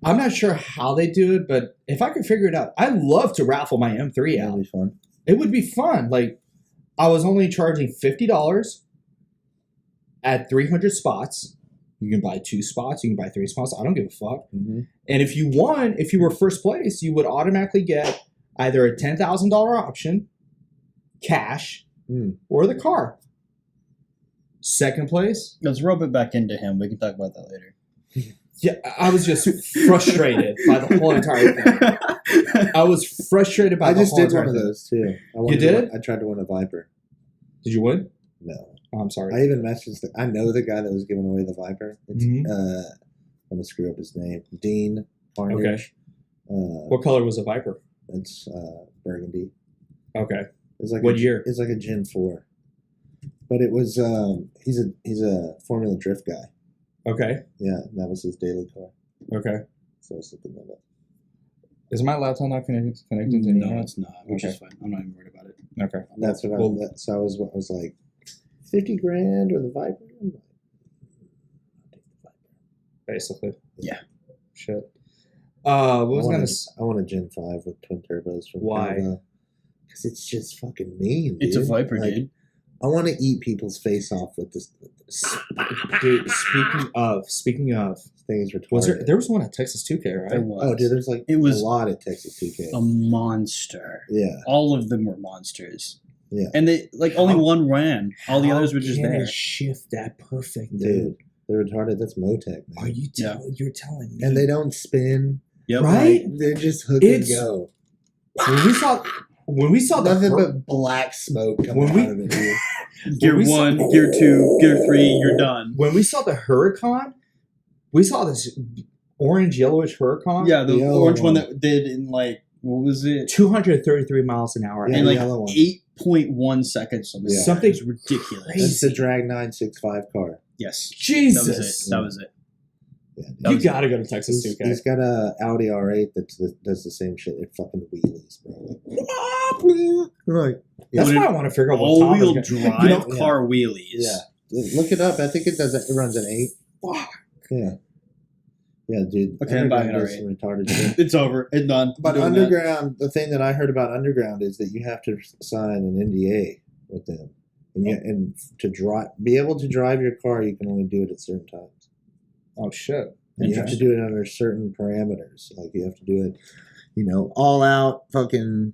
I'm not sure how they do it, but if I could figure it out, I'd love to raffle my M3 out. That would be fun. It would be fun. Like, I was only charging $50 at 300 spots. You can buy 2 spots. You can buy 3 spots. I don't give a fuck. And if you won, if you were first place, you would automatically get either a $10,000 option, cash, or the car. Second place. Let's rope it back into him. We can talk about that later. Yeah, I was just frustrated by the whole entire thing. I was frustrated by the whole entire thing. I just did one of those too. You did? I tried to win a Viper. Did you win? No. Oh, I'm sorry. I even messaged. I know the guy that was giving away the Viper. It's, I'm gonna screw up his name. Dean Farnage. Okay. What color was the Viper? It's burgundy. Okay. It's like what year? It's like a Gen 4. But it was he's a Formula Drift guy. Okay. Yeah, that was his daily car. Okay. So I was looking that up. Is my laptop not connected to anything? No, it's not. Which is fine. I'm not even worried about it. Okay. That's what I was like. $50,000 or the Viper? Basically. Yeah. Shit. What was I want a Gen 5 with twin turbos. Why? Because it's just fucking mean, dude. It's a Viper, dude. I want to eat people's face off with this. Dude, speaking of, this thing is retarded. There was one at Texas 2K, right? There was. Oh, dude, there's like a lot at Texas 2K. A monster. Yeah. All of them were monsters. Yeah. And they only one ran. All the others were just there. Shift that perfect, dude. They're retarded. That's Motec, man. Are you you're telling me? And they don't spin. Yep. Right? They're just hook and go. When we saw nothing but black smoke coming out of it, dude. Gear 1, Gear 2, Gear 3, you're done. When we saw the Huracan, we saw this orange yellowish Huracan. Yeah, the orange one that did in like, what was it? 233 miles an hour. Yeah, In like yellow one. 8.1 seconds. Something. Yeah. Something's ridiculous. That's the Drag 965 car. Yes. Jesus. That was it. Yeah, You gotta go to Texas too, he's got a Audi R8 that does the same shit. It fucking wheelies, bro. Like, That's why I want to figure out what all-wheel Tom is drive car wheelies. Yeah, look it up. I think it does. It runs an 8. Fuck. Yeah. Yeah, dude. Okay, I'm buying it does already. some retarded shit. It's over. It's done. But Underground, the thing that I heard about Underground is that you have to sign an NDA with them, and to be able to drive your car, you can only do it at certain times. Oh shit! And you have to do it under certain parameters. Like you have to do it, all out, fucking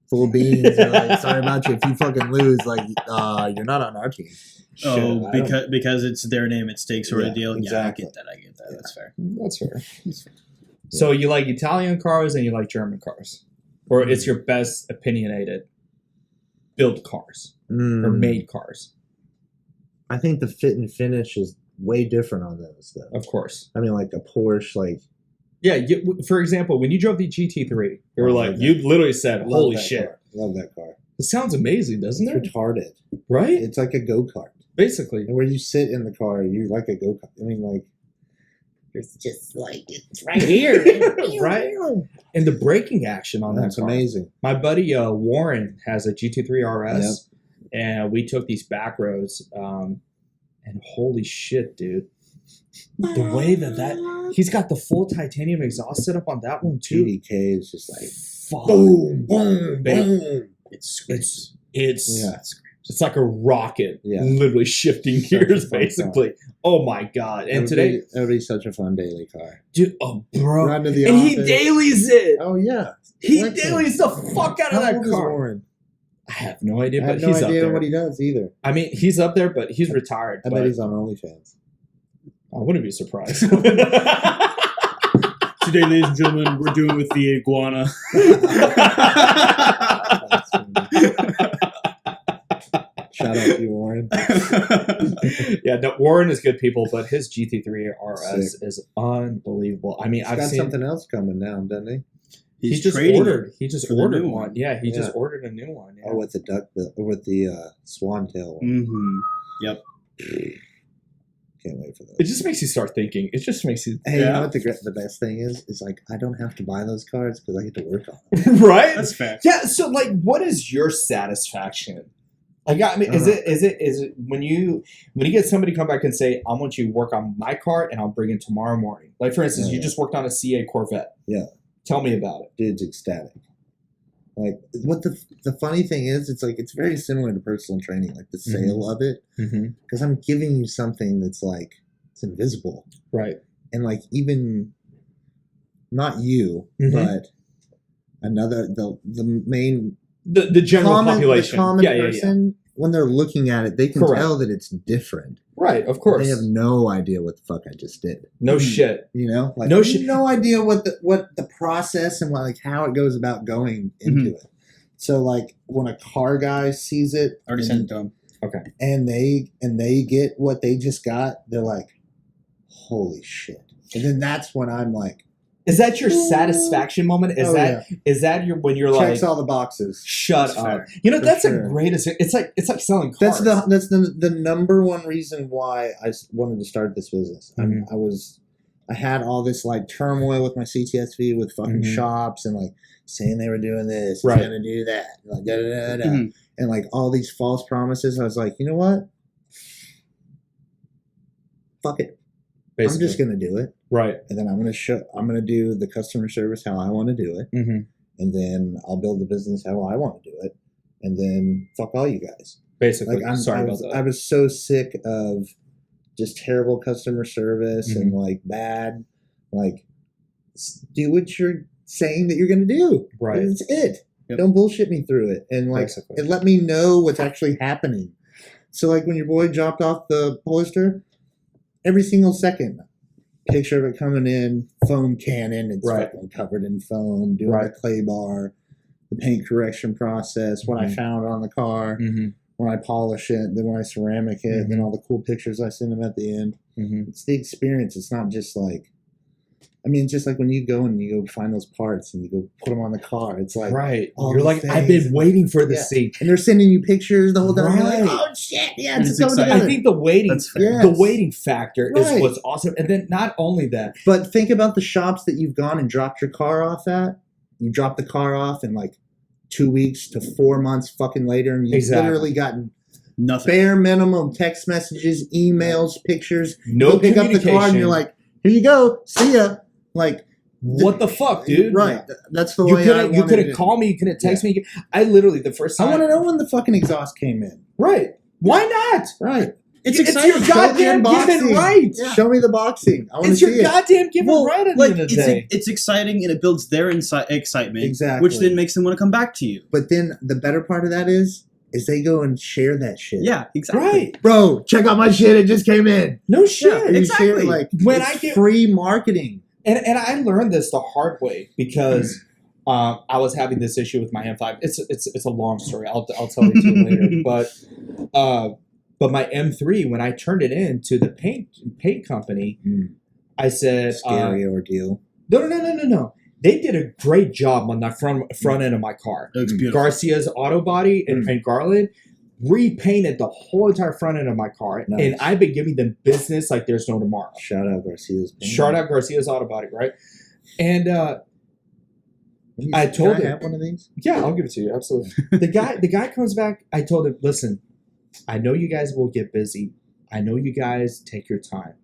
full beans. Like, sorry about you if you fucking lose. Like, you're not on our team. Oh, because it's their name at stake sort of deal. Exactly. Yeah, I get that. Yeah. That's fair. That's fair. So you like Italian cars and you like German cars, or it's your best opinionated built cars or made cars? I think the fit and finish is way different on those, though. Of course. I mean, like a Porsche, like. Yeah, for example, when you drove the GT3, you were like, you literally said, "Holy shit!" Car. Love that car. It sounds amazing, doesn't It's it? retarded, Right? It's like a go kart. Basically. And where you sit in the car, you're like a go kart. I mean, like it's just like it's right here, right? And the braking action on that's that car. amazing. My buddy Warren has a GT3 RS, and we took these back roads, and holy shit, dude. The way that he's got the full titanium exhaust setup on that one too. GDK is just like fuck. boom, boom, boom. It's like a rocket, Yeah. literally shifting Such a gears, fun basically. car. Oh my god! And That would be such a fun daily car. dude, oh bro, Run to the and he office. dailies it. Oh yeah, He Like dailies the fuck out of How that old is car. Warren? I have no idea, I but have no he's up idea there. what he does either. I mean, he's up there, but he's retired. I but bet he's on OnlyFans. I wouldn't be surprised. Today, ladies and gentlemen, we're doing with the iguana. Shout out to you, Warren. Yeah, no, Warren is good people, but his GT3 RS Sick. is unbelievable. I mean, He's I've got seen something else coming now, doesn't he? he just trading ordered. it He just for the ordered new one. one. Yeah, he Yeah. just ordered a new one. Yeah. Oh, with the duck bill, or with the swan tail one. Mm-hmm. Yep. Can't wait for those. It just makes you start thinking. It just makes you Hey, you know what the best thing is? Is like I don't have to buy those cards because I get to work on them. right? That's fair. Yeah. So, like, what is your satisfaction? Like, I mean, is it when you get somebody come back and say, "I want you to work on my car and I'll bring it tomorrow morning." Like, for instance, you just worked on a CA Corvette. Yeah. Tell me about it. Dude's ecstatic. Like what the funny thing is, it's like it's very similar to personal training, like the sale of it, because I'm giving you something that's like it's invisible, Right. and like even not you, Mhm. but another the main The general population. the common yeah. person when they're looking at it, they can Correct. tell that it's different. Right. Of course. They have no idea what the fuck I just did. no shit. You know, like No no shit. no idea what the process and like how it goes about going into it. So like when a car guy sees it, Already sent it to him. Okay. and they get what they just got, they're like, "Holy shit!" And then that's when I'm like, Is that your satisfaction moment? Is that your when you're checks like all the boxes. shut That's up? fair. You know For that's sure. the greatest. It's like selling cars. That's the number one reason why I wanted to start this business. Mhm. I had all this like turmoil with my CTSV with fucking Mhm. shops and like saying they were doing this, Right. gonna do that, like da da da da, Mhm. and like all these false promises. I was like, you know what? Fuck it. Basically. I'm just gonna do it, right. and then I'm gonna do the customer service how I want to do it, Mm-hmm. and then I'll build the business how I want to do it, and then fuck all you guys. Basically. Like Sorry I about was, that. I was so sick of just terrible customer service Mm-hmm. and like bad, like do what you're saying that you're gonna do. Right. It's it. Yep. Don't bullshit me through it, and like Basically. and let me know what's actually happening. So like when your boy dropped off the Polestar, every single second, picture of it coming in, foam cannon, it's Right. fucking covered in foam, doing Right. the clay bar, the paint correction process, what I Mhm. found on the car, Mm-hmm. when I polish it, then when I ceramic it, then all the cool pictures I send them at the end. It's the experience. It's not just like, I mean, it's just like when you go and you go find those parts and you go put them on the car. It's like, You're like, I've been waiting for this scene. And they're sending you pictures the whole time. Right. You're like, oh shit, yeah, it's It's coming exciting. I together. think the waiting factor is Right. what's awesome. And then not only that, But think about the shops that you've gone and dropped your car off at. You drop the car off in like 2 weeks to 4 months fucking later, and you've literally gotten Nothing. bare minimum text messages, emails, pictures. no You pick up the car and you're like, here you go, see ya. Like, what the fuck, dude? Right. That's the You way couldn't have called me. You couldn't text me. I literally, the first time. I want to know when the fucking exhaust came in. Right. Why not? Right. It's It's exciting. your goddamn given right. Yeah. Show me the boxing. I want to It's see your it. goddamn given right at the end of the day. It's exciting and it builds their excitement, Exactly. which then makes them want to come back to you. But then the better part of that is they go and share that shit. Yeah, exactly. Right. Bro, check out my shit. It just came in. No shit. Yeah, And you exactly. share, like, When it's I get- free marketing. And I learned this the hard way because I was having this issue with my M5. It's a long story. I'll tell it to you later. But my M3, when I turned it in to the paint company, I said, Scary ordeal. No. They did a great job on the front end of my car. It looks beautiful. Garcia's Auto Body and Garland repainted the whole entire front end of my car. Nice. And I've been giving them business like there's no tomorrow. Shout out Garcia's. Shout out Garcia's Auto Body, right? And I told Can I him, have one of these? yeah, I'll give it to you, absolutely. The guy comes back. I told him, listen, I know you guys will get busy. I know you guys take your time,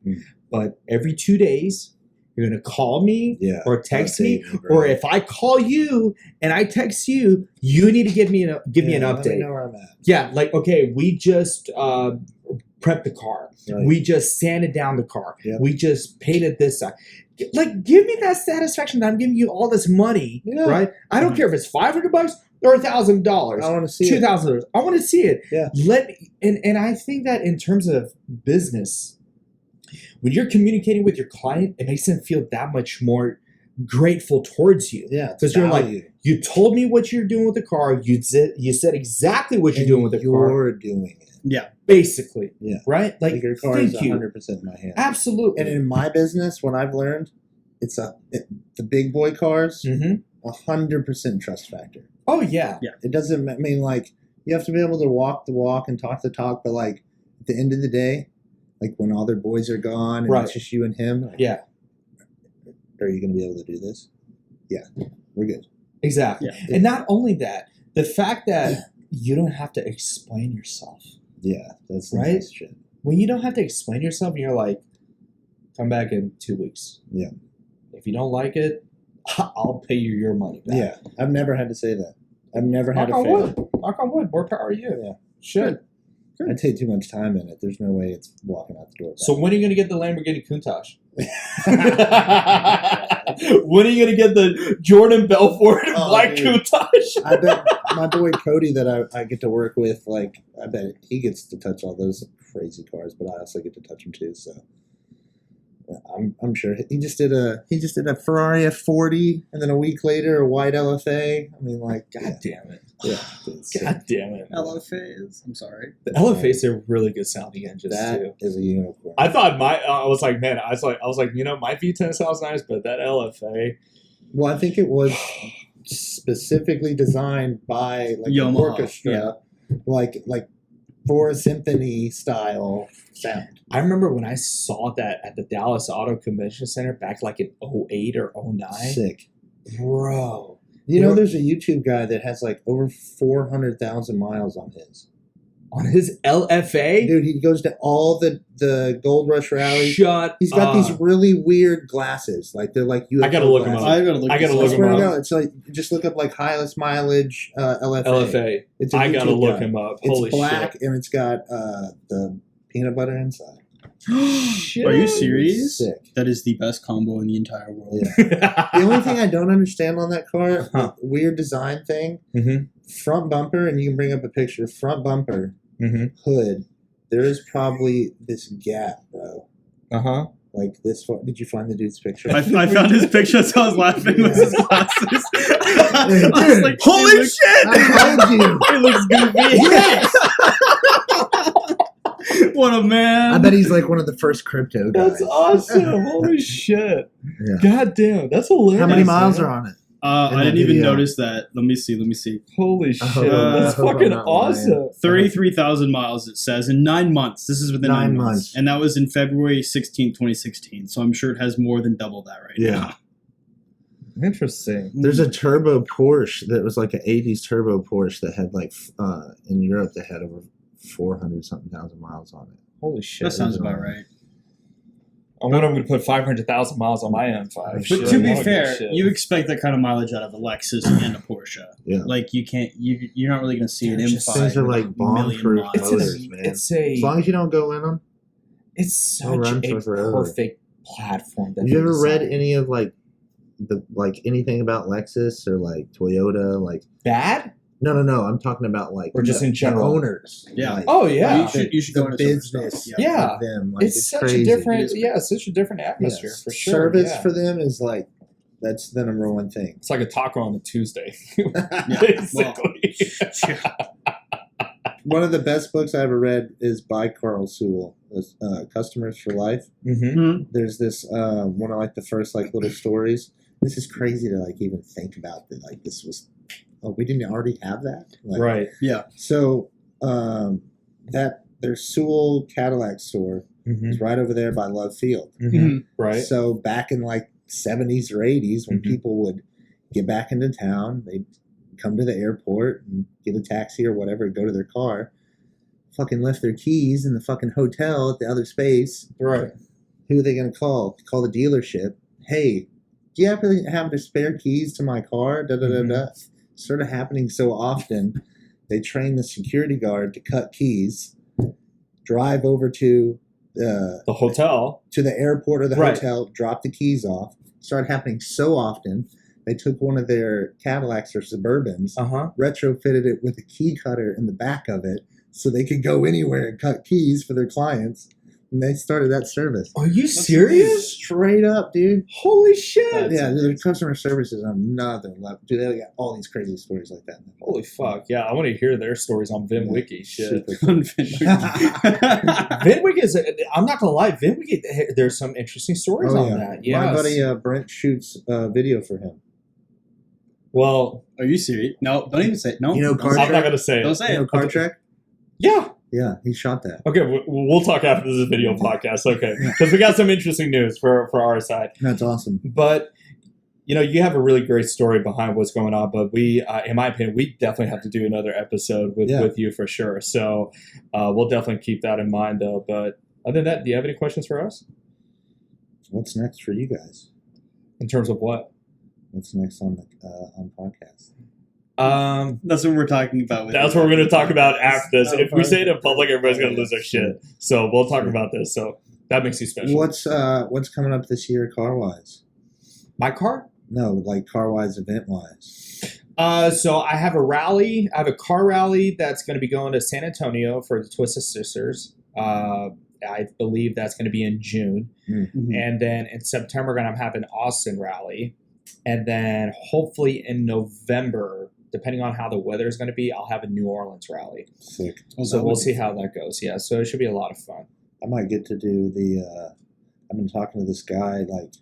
but every 2 days you're gonna call me or text me, or if I call you and I text you, you need to give me an update. Let me know where I'm at. Yeah, like okay, we just prepped the car. Right. We just sanded down the car. Yep. We just painted this side. Like, give me that satisfaction that I'm giving you all this money, right? I don't care if it's $500 or $1,000. I want to see it. $2,000. I want to see it. Yeah. And I think that in terms of business, when you're communicating with your client, it makes them feel that much more grateful towards you. Yeah, because you're like, you told me what you're doing with the car. You said exactly what you're doing with the car. You're doing it. Yeah. Basically. Yeah. Right? Like, your car is 100% in my hand. Absolutely. And in my business, what I've learned, the big boy cars, 100% trust factor. Oh, yeah. Yeah. It doesn't, I mean, like, you have to be able to walk the walk and talk the talk, but, like, at the end of the day, like, when all their boys are gone and it's just you and him, like, are you going to be able to do this? Yeah, we're good. Exactly. Yeah. And not only that, the fact that you don't have to explain yourself. Yeah, that's the right. nice shit. When you don't have to explain yourself, and you're like, come back in 2 weeks. Yeah. If you don't like it, I'll pay you your money back. Yeah, I've never had to say that. I've never had Knock to on fail. wood. Knock on wood. More power to you. Yeah. Shit. I take too much time in it. There's no way it's walking out the door. So when are you going to get the Lamborghini Countach? When are you going to get the Jordan Belfort Black dude. Countach? I bet my boy Cody that I get to work with, like, I bet he gets to touch all those crazy cars, but I also get to touch them too. So I'm sure he just did a Ferrari F40, and then a week later a white LFA. I mean, like, God damn it. Yeah. God damn it. LFAs. I'm sorry. The LFAs are really good sounding engines That too. is a unicorn. I thought I was like, you know, my V10 sounds nice, but that LFA. Well, I think it was specifically designed by like an Yamaha, orchestra, like for a symphony style sound. I remember when I saw that at the Dallas Auto Convention Center back like in 08 or 09. Sick. Bro. You know, there's a YouTube guy that has like over 400,000 miles on his. On his LFA? Dude, he goes to all the Gold Rush rallies. Shut He's got up. these really weird glasses. Like, they're like UFO I gotta look him glasses. up. I gotta look. I gotta this look I up. him swear to up. God, it's like, just look up like highest mileage LFA. LFA. It's a I gotta YouTube look guy. him up. It's Holy black shit. and it's got the peanut butter inside. Shit. Are you serious? Sick. That is the best combo in the entire world. Yeah. The only thing I don't understand on that car, Huh. weird design thing, front bumper, and you can bring up a picture, front bumper, hood, there is probably this gap, bro. Uh-huh. Like this far. Did you find the dude's picture? I found his picture, so I was laughing with his glasses. I was like, Holy he looks- shit! I told you! He looks goofy. Yes! What a man! I bet he's like one of the first crypto guys. That's awesome. Holy shit. Yeah. God damn. That's hilarious. How many miles man. are on it? I didn't even notice that. Let me see. Holy shit. hope That's I'm fucking not awesome. 33,000 miles, it says, in 9 months. This is within 9 months. 9 months. And that was in February 16, 2016. So I'm sure it has more than double that right now. Interesting. There's a turbo Porsche that was like an 80s turbo Porsche that had like, in Europe, that had over 400 something thousand miles on it. Holy shit. That sounds about right. I wonder if I'm going to put 500,000 miles on my M5. But Shit, to I be don't give a fair, shit. you expect that kind of mileage out of a Lexus and a Porsche. Yeah. Like you can't, you're not really going to see an They're M5. just- Things are with like a bomb-proof million miles. motors, man. It's As long as you don't go in them. it's They'll such run a forever. perfect platform. That Have you they ever read designed. any of like anything about Lexus or like Toyota? Like Bad? no. I'm talking about like Or just in general? the owners. Yeah. Like, Oh, yeah. You should go the into some business. stuff. Yeah. of them. Like, It's such crazy. a different, It is it's such a different atmosphere Yes. for sure. Service yeah. for them is like that's the number one thing. It's like a taco on a Tuesday, Yeah. basically. One of the best books I ever read is by Carl Sewell, Customers for Life. Mm-hmm. There's this one of like the first like little stories. This is crazy to like even think about that. Like this was, we didn't already have that. Like, Right. Yeah. So that their Sewell Cadillac store Mm-hmm. is right over there by Love Field. Mm-hmm. Right. So back in like 70s or 80s, when Mhm. people would get back into town, they'd come to the airport and get a taxi or whatever, go to their car, fucking left their keys in the fucking hotel at the other space. Right. Who are they going to call? Call the dealership. Hey, do you happen to have the spare keys to my car? Da da da da. Started happening so often, they trained the security guard to cut keys, drive over to The hotel. the airport or the Right. hotel, drop the keys off. Started happening so often, they took one of their Cadillacs or Suburbans, Uh-huh. retrofitted it with a key cutter in the back of it, so they could go anywhere and cut keys for their clients. And they started that service. Are you serious? Straight up, dude. Holy shit. Yeah, their customer service is on another level. Dude, they got all these crazy stories like that. Holy fuck. Yeah, I want to hear their stories on VinWiki. Shit. Super VinWiki is, I'm not going to lie, VinWiki, there's some interesting stories Oh, on yeah. that. Yeah. My buddy Brent shoots video for him. Well, Are you serious? No, don't even say it. No. You know Don't Car say I'm it. not going to say Don't it. say You know it. Car Trek? Yeah. Yeah, he shot that. Okay, we'll talk after this video podcast. Okay. Because we got some interesting news for our side. That's awesome. But, you have a really great story behind what's going on. But we, in my opinion, we definitely have to do another episode with you for sure. So we'll definitely keep that in mind, though. But other than that, do you have any questions for us? What's next for you guys? In terms of what? What's next on the on podcast? That's what we're talking about. With That's what we're going to talk about after this. If we say it in public, everybody's going to lose their shit. So we'll talk about this. So that makes you special. What's coming up this year, car wise? My car? No, like car wise, event wise. So I have a rally. I have a car rally that's going to be going to San Antonio for the Twisted Sisters. I believe that's going to be in June. Mhm. And then in September, I'm going to have an Austin rally. And then hopefully in November, depending on how the weather is going to be, I'll have a New Orleans rally. Sick. So we'll see how that goes. Yeah, so it should be a lot of fun. I might get to do the. I've been talking to this guy like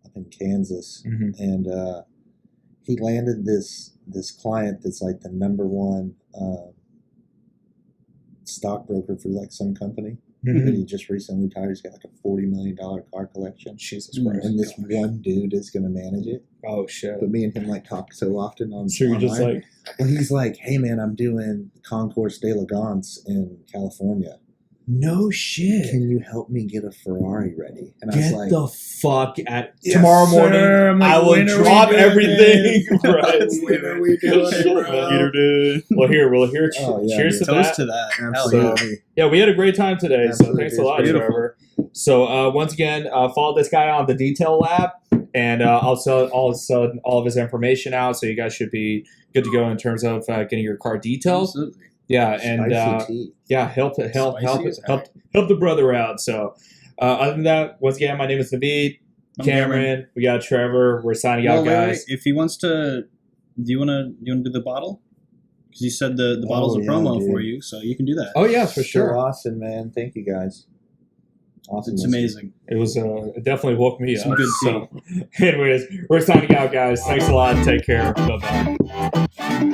up in Kansas, Mhm. and he landed this client that's like the number one stockbroker for like some company. That he just recently retired. He's got like a $40 million car collection. Jesus Christ. And this one dude is going to manage it. Oh, shit. But me and him like talk so often on. So you're just online. like, Well, he's like, hey man, I'm doing Concours d'Elegance in California. no shit. Can you help me get a Ferrari ready? And I was Get like, the fuck at Yes, tomorrow sir. morning. I'm like, I will when are we drop doing everything. this? Right. When are we doing it, bro? Well, here. Oh, yeah, cheers to Toast that. to that. Hell yeah. Absolutely. Yeah, we had a great time today. Absolutely. So thanks a lot, Beautiful. Trevor. So once again, follow this guy on the Detail Lab, and I'll sell all of his information out. So you guys should be good to go in terms of getting your car detailed. Absolutely. Yeah, and Spicy tea. yeah, help Spicy as heck. the brother out. So other than that, once again, my name is Naveed. I'm Cameron, we got Trevor. We're signing out, Well, wait, guys. if he wants to, do you want to do the bottle? Because you said the bottles of yeah, promo dude. for you, so you can do that. Oh yeah, for So sure. awesome, man. Thank you guys. Awesome. It's amazing. It was it definitely woke me Some up. good So, anyways, we're signing out, guys. Thanks a lot. Take care. Bye bye.